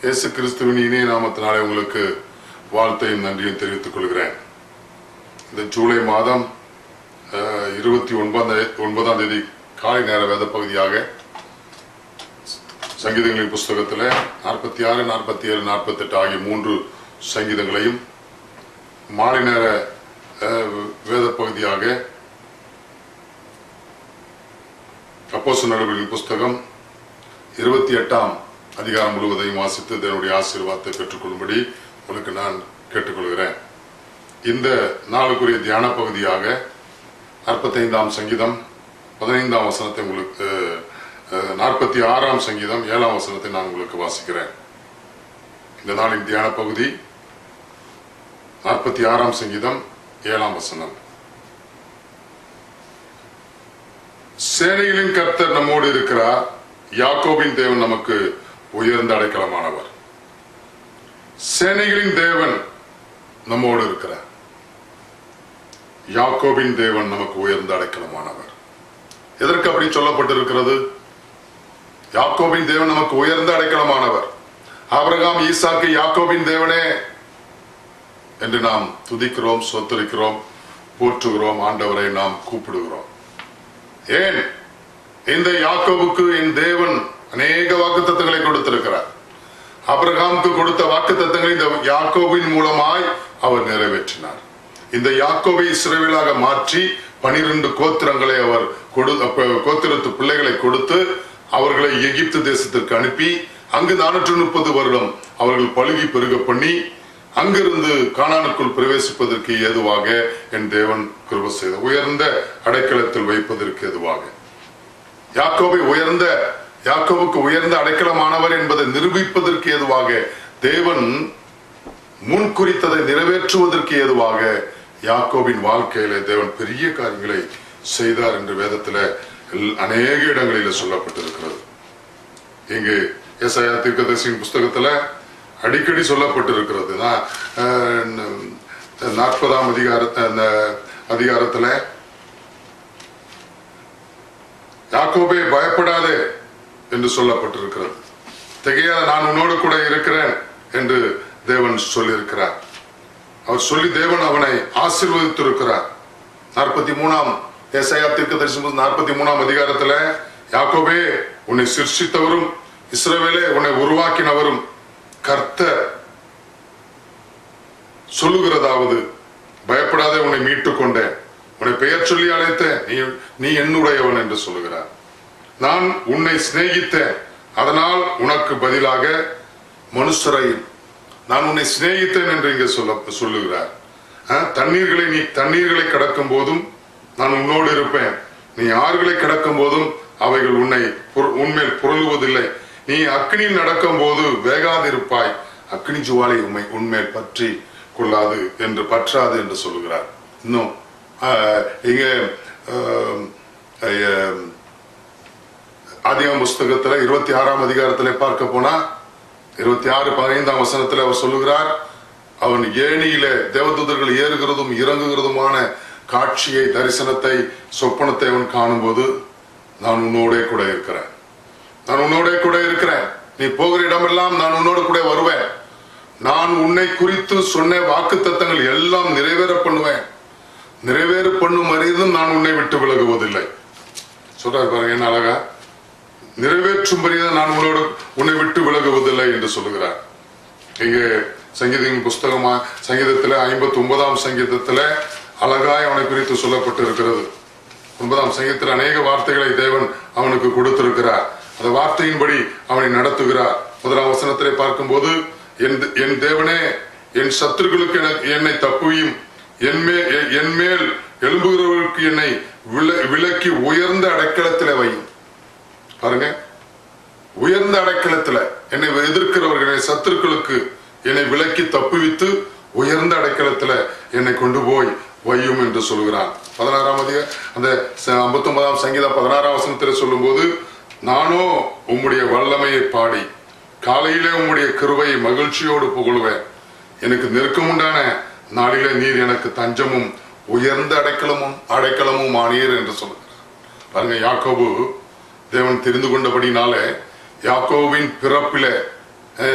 இயேசு கிறிஸ்துவின் இனிய நாமத்தினாலே உங்களுக்கு வாழ்த்தையும் நன்றியும் தெரிவித்துக் கொள்கிறேன். இந்த ஜூலை மாதம் 29ஆம் தேதி காலை நேர வேத பகுதியாக சங்கீதங்களின் புஸ்தகத்தில் 46, 47, 48 ஆகிய 3 சங்கீதங்களையும் மாலை நேர வேத பகுதியாக அப்போஸ்தலர் நடவடிக்கைகளின் புஸ்தகம் 28ஆம் அதிகாரம் முழுவதையும் வாசித்து தேவனுடைய ஆசீர்வாதத்தை பெற்றுக்கொள்ளும்படி உங்களுக்கு நான் கேட்டுக்கொள்கிறேன். இந்த நாளுக்குரிய தியான பகுதியாக 45ஆம் சங்கீதம் 15ஆம் வசனத்தை உங்களுக்கு 46ஆம் சங்கீதம் 7ஆம் வசனத்தை நான் உங்களுக்கு வாசிக்கிறேன். இந்த நாளின் தியான பகுதி 46ஆம் சங்கீதம் 7ஆம் வசனம். சேனைகளின் கர்த்தர் நம்மோடு இருக்கிறார், யாக்கோபின் தேவன் நமக்கு உயர்ந்த அடைக்கலமானவர். சேனைகளின் தேவன் நம்மோடு இருக்கிறார், யாக்கோபின் தேவன் நமக்கு உயர்ந்த அடைக்கலமானவர். எதற்கு அப்படி சொல்லப்பட்டிருக்கிறது? யாக்கோபின் தேவன் நமக்கு உயர்ந்த அடைக்கலமானவர். ஆபிரகாம், ஈசாக்கு, யாக்கோபின் தேவனே என்று நாம் துதிக்கிறோம், சொத்தரிக்கிறோம், போற்றுகிறோம், ஆண்டவரை நாம் கூப்பிடுகிறோம். ஏன்? இந்த யாக்கோபுக்கு என் தேவன் அநேக வாக்குத்தத்தங்களை கொடுத்திருக்கிறார். ஆபிரகாமுக்கு கொடுத்த வாக்குத்தத்தங்களை இந்த யாக்கோபின் மூலமாய் அவர் நிறைவேற்றினார். இந்த யாக்கோபை இஸ்ரவேலாக மாற்றி 12 கோத்திரங்களை அவர் கோத்திரத்து பிள்ளைகளை கொடுத்து அவர்களை எகிப்து தேசத்திற்கு அனுப்பி அங்கு 430 வருடம் அவர்கள் பழுகி பெருக பண்ணி அங்கிருந்து கானானுக்குள் பிரவேசிப்பதற்கு ஏதுவாக என் தேவன் கிருபை செய்த உயர்ந்த அடைக்கலத்தில் வைப்பதற்கு ஏதுவாக யாக்கோபுக்கு உயர்ந்த அடைக்கலமானவர் என்பதை நிரூபிப்பதற்கு ஏதுவாக தேவன் முன் குறித்ததை நிறைவேற்றுவதற்கு ஏதுவாக யாக்கோபின் வாழ்க்கையில தேவன் பெரிய காரியங்களை செய்தார் என்று வேதத்துல அநேக இடங்களில் சொல்லப்பட்டிருக்கிறது. இங்கு ஏசாயா தீர்க்கதரிசியின் புஸ்தகத்துல அடிக்கடி சொல்லப்பட்டிருக்கிறது. 40ஆம் அதிகாரத்துல யாக்கோபே பயப்படாதே என்று சொல்லப்பட்டிருக்கிறது. திகையாத, நான் உன்னோடு கூட இருக்கிறேன் என்று தேவன் சொல்லியிருக்கிறார். அவர் சொல்லி தேவன் அவனை ஆசீர்வதித்திருக்கிறார். 43ஆம் ஏசாயா தீர்க்கதரிசி 43ஆம் அதிகாரத்துல யாக்கோபே உன்னை சிருஷ்டித்தவரும் இஸ்ரவேலே உன்னை உருவாக்கினவரும் கர்த்தர் சொல்லுகிறதாவது, பயப்படாதே, உன்னை மீட்டுக் கொண்டேன், உன்னை பெயர் சொல்லி அழைத்தேன், நீ என்னுடையவன் என்று சொல்லுகிறார். நான் உன்னை சிநேகித்தேன், அதனால் உனக்கு பதிலாக மனுஷரை நான் உன்னை சிநேகித்தேன் என்று இங்கே சொல்லுகிறார். நீ தண்ணீர்களை கடக்கும் போதும் நான் உன்னோடு இருப்பேன், நீ ஆறுகளை கடக்கும் போதும் அவைகள் உன்மேல் புரளுவதில்லை, நீ அக்னியில் நடக்கும் போது வேகாதிருப்பாய், அக்னி ஜுவாலை உன்மேல் பற்றி கொள்ளாது என்று பற்றாது என்று சொல்லுகிறார். இன்னும் இங்க ஆதியாகம புஸ்தகத்துல 26ஆம் அதிகாரத்திலே பார்க்க போனா 26-15ஆம் வசனத்துல அவர் சொல்லுகிறார், அவன் ஏணியில தேவதூதர்கள் ஏறுகிறதும் இறங்குகிறதுமான காட்சியை, தரிசனத்தை, சொப்பனத்தை அவன் காணும் போது நான் உன்னோட கூட இருக்கிறேன், நான் உன்னோட கூட இருக்கிறேன், நீ போகிற இடமெல்லாம் நான் உன்னோட கூட வருவேன், நான் உன்னை குறித்து சொன்ன வாக்குத்தத்தங்கள் எல்லாம் நிறைவேற பண்ணுவேன், நிறைவேறு பண்ணும் வரையிலும் நான் உன்னை விட்டு விலகுவதில்லை சொல்றாரு பாருங்க. என்ன அழகா, நிறைவேற்றும் வரையிலும் நான் உன்னை விட்டு விலகுவதில்லை என்று சொல்லுகிறார். இங்கே சங்கீதத்தின் புஸ்தகமா சங்கீதத்துல 59ஆம் சங்கீதத்துல அழகாய் அவனை குறித்து சொல்லப்பட்டு இருக்கிறது. 9ஆம் சங்கீதத்தில் அநேக வார்த்தைகளை தேவன் அவனுக்கு கொடுத்திருக்கிறார். அந்த வார்த்தையின்படி அவனை நடத்துகிறார். 1ஆம் வசனத்திலே பார்க்கும்போது, என் தேவனே, என் சத்துருக்களுக்கு என்னை தப்புவியும், என் மேல் எழும்புகிறவர்களுக்கு என்னை விலக்கி உயர்ந்த அடைக்கலத்திலே வையும். பாருங்க, உயர்ந்த அடைக்கலத்துல என்னை எதிர்க்கிறவர்களை சத்துருக்களுக்கு என்னை விலக்கி தப்புவித்து உயர்ந்த அடைக்கலத்துல என்னை கொண்டு போய் வையும் என்று சொல்கிறான். 16ஆம் அந்த 59ஆம் சங்கீதம் 16ஆம் வசனத்தில் சொல்லும் போது, நானோ உம்முடைய வல்லமையை பாடி காலையிலே உம்முடைய கிருபையை மகிழ்ச்சியோடு புகழுவேன், எனக்கு நெருக்கமுண்டான நாளிலே நீர் எனக்கு தஞ்சமும் உயர்ந்த அடைக்கலமும் ஆனீர் என்று சொல்லுகிறார். பாருங்க, யாக்கோபு தேவன் தெரிந்து கொண்டபடினாலே யாக்கோவின் பிறப்பில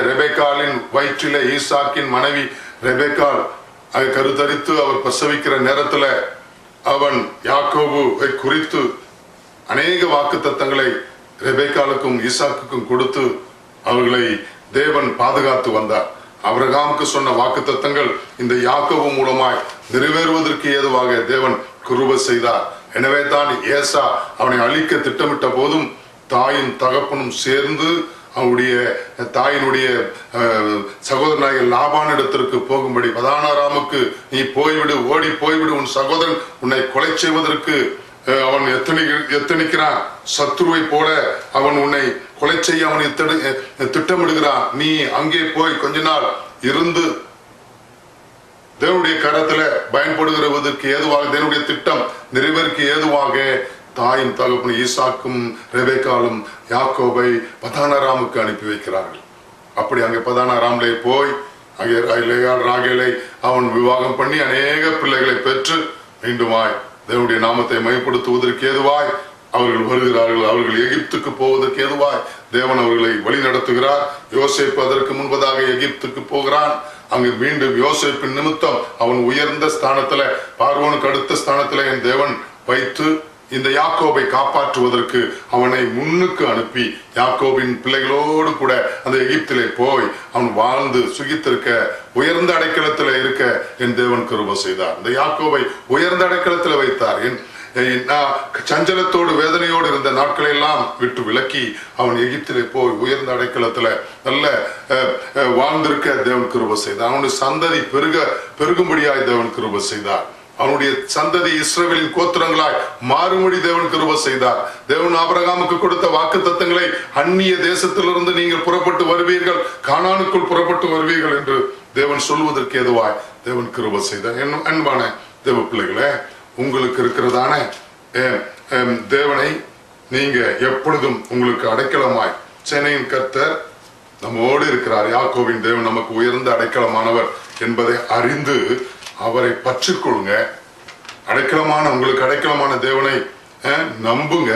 ரெபேக்கா ரெபெக்காலின் வயிற்றிலே ஈசாக்கின் மனைவி ரெபெக்கால் கருத்தரித்து அவர் பிரசவிக்கிற நேரத்துல அவன் யாக்கோபுவை குறித்து அநேக வாக்குத்தத்தங்களை ரெபெக்காலுக்கும் ஈசாக்குக்கும் கொடுத்து அவர்களை தேவன் பாதுகாத்து வந்தார். ஆபிரகாமுக்கு சொன்ன வாக்குத்தத்தங்கள் இந்த யாக்கோபு மூலமாய் நிறைவேறுவதற்கு ஏதுவாக தேவன் கிருபை செய்தார். எனவே தான் ஏசா அவனை அழிக்க திட்டமிட்ட போதும் தாயும் தகப்பனும் சேர்ந்து அவனுடைய தாயினுடைய சகோதரனாகிய லாபான் இடத்திற்கு போகும்படி பதானாராமுக்கு நீ போய்விடு, ஓடி போய்விடு, உன் சகோதரன் உன்னை கொலை செய்வதற்கு அவன் எத்தனிக்கிறான், சத்ருவை போல அவன் உன்னை கொலை செய்ய அவன் திட்டமிடுகிறான், நீ அங்கே போய் கொஞ்ச நாள் இருந்து தேவனுடைய கரத்துல பயன்படுகிறதற்கு ஏதுவாக, தேவனுடைய திட்டம் நிறைவேறக்கு ஏதுவாக தாயும் தகப்பன் ஈசாக்கும் ரெபெக்காலும் யாக்கோபை பதானாராமுக்கு அனுப்பி வைக்கிறார்கள். அப்படி அங்கே பதானாராம்லே போய் அங்கே ராகேலை அவன் விவாகம் பண்ணி அநேக பிள்ளைகளை பெற்று மீண்டுமாய் தேவனுடைய நாமத்தை மையப்படுத்துவதற்கு ஏதுவாய் அவர்கள் வருகிறார்கள். அவர்கள் எகிப்துக்கு போவதற்கு ஏதுவாய் தேவன் அவர்களை வழி நடத்துகிறார். யோசேப்பு அதற்கு முன்பதாக எகிப்துக்கு போகிறான். அங்கு மீண்டும் யோசேப்பின் நிமித்தம் அவன் உயர்ந்த ஸ்தானத்துல, பார்வோனுக்கு அடுத்த ஸ்தானத்துல என் தேவன் வைத்து இந்த யாக்கோபை காப்பாற்றுவதற்கு அவனை முன்னுக்கு அனுப்பி யாக்கோபின் பிள்ளைகளோடு கூட அந்த எகிப்திலே போய் அவன் வாழ்ந்து சுகித்திருக்க, உயர்ந்த அடைக்கலத்துல இருக்க என் தேவன் கிருபை செய்தார். இந்த யாக்கோபை உயர்ந்த அடைக்கலத்துல வைத்தார். சஞ்சலத்தோடு வேதனையோடு இருந்த நாட்களை எல்லாம் விட்டு விலக்கி அவன் எகிப்திலே போய் உயர்ந்த அடைக்கலத்துல நல்ல வாழ்ந்திருக்க தேவன் கிருபை செய்தார். அவனுடைய சந்ததி பெருகும்படியாய் தேவன் கிருபை செய்தார். அவனுடைய சந்ததி இஸ்ரவேலின் கோத்திரங்களாய் மாறும்படி தேவன் கிருபை செய்தார். தேவன் ஆபிரகாமுக்கு கொடுத்த வாக்குத்தத்தங்களை அந்நிய தேசத்திலிருந்து நீங்கள் புறப்பட்டு வருவீர்கள், கானானுக்குள் புறப்பட்டு வருவீர்கள் என்று தேவன் சொல்வதற்கு ஏதுவாய் தேவன் கிருபை செய்தார். அன்பான தேவ பிள்ளைகளே, உங்களுக்கு இருக்கிறதான தேவனை நீங்க எப்பொழுதும் உங்களுக்கு அடைக்கலமாய், சேனையின் கர்த்தர் நம்மோடு இருக்கிறார், யாக்கோபின் தேவன் நமக்கு உயர்ந்த அடைக்கலமானவர் என்பதை அறிந்து அவரை பற்றிக்கொள்ளுங்க. அடைக்கலமான, உங்களுக்கு அடைக்கலமான தேவனை நம்புங்க.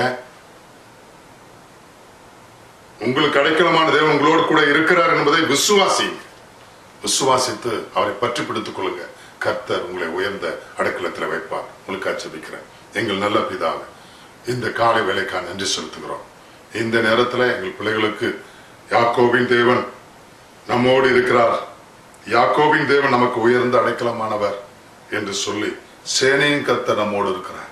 உங்களுக்கு அடைக்கலமான தேவன் உங்களோடு கூட இருக்கிறார் என்பதை விசுவாசித்து அவரை பற்றி பிடித்துக் கொள்ளுங்க. கர்த்தர் உங்களை உயர்ந்த அடைக்கலத்தில் வைப்பார். உங்களுக்கு ஆட்சேபிக்கிறேன். எங்கள் நல்ல பிதாவே, இந்த காலை வேலைக்காக நன்றி செலுத்துகிறோம். இந்த நேரத்தில் எங்கள் பிள்ளைகளுக்கு யாக்கோபின் தேவன் நம்மோடு இருக்கிறார், யாக்கோபின் தேவன் நமக்கு உயர்ந்த அடைக்கலமானவர் என்று சொல்லி, சேனையின் கர்த்தர் நம்மோடு இருக்கிறார்,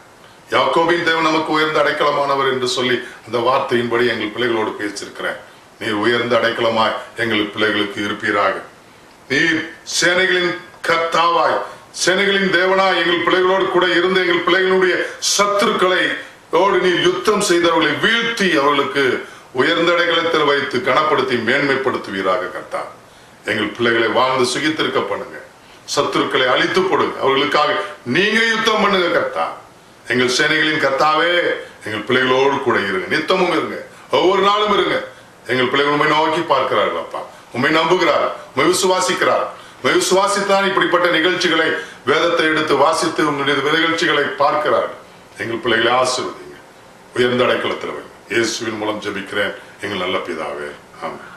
யாக்கோபின் தேவன் நமக்கு உயர்ந்த அடைக்கலமானவர் என்று சொல்லி அந்த வார்த்தையின்படி எங்கள் பிள்ளைகளோடு பேசியிருக்கிறேன். நீர் உயர்ந்த அடைக்கலமாய் எங்கள் பிள்ளைகளுக்கு இருப்பீராக. நீர் சேனைகளின் கர்த்தாவாய், சேனைகளின் தேவனாய் எங்கள் பிள்ளைகளோடு கூட இருந்து எங்கள் பிள்ளைகளுடைய சத்துருக்களை நீர் யுத்தம் செய்தவர்களை வீழ்த்தி அவர்களுக்கு உயர்ந்த அடைக்கலத்தில் வைத்து கனப்படுத்தி மேன்மைப்படுத்துவீராக. கர்த்தா, எங்கள் பிள்ளைகளை வாழ்ந்து சுகித்திருக்க பண்ணுங்க. சத்துருக்களை அழித்து போடுங்க. அவர்களுக்காக நீங்க யுத்தம் பண்ணுங்க. கர்த்தா, எங்கள் சேனைகளின் கர்த்தாவே, எங்கள் பிள்ளைகளோடு கூட இருங்க, நித்தமும் இருங்க, ஒவ்வொரு நாளும் இருங்க. எங்கள் பிள்ளைகள் உண்மை நோக்கி பார்க்கிறார்கள். அப்பா, உண்மை நம்புகிறார், உண்மை விசுவாசிக்கிறார். விசுவாசித்தான் இப்படிப்பட்ட நிகழ்ச்சிகளை, வேதத்தை எடுத்து வாசித்து நிகழ்ச்சிகளை பார்க்கிறார்கள். எங்கள் பிள்ளைகளை ஆசீர்வதிங்க, உயர்ந்த அடைக்கலத்தில் வைங்க. இயேசுவின் மூலம் ஜெபிக்கிறேன் எங்கள் நல்ல பிதாவே, ஆமென்.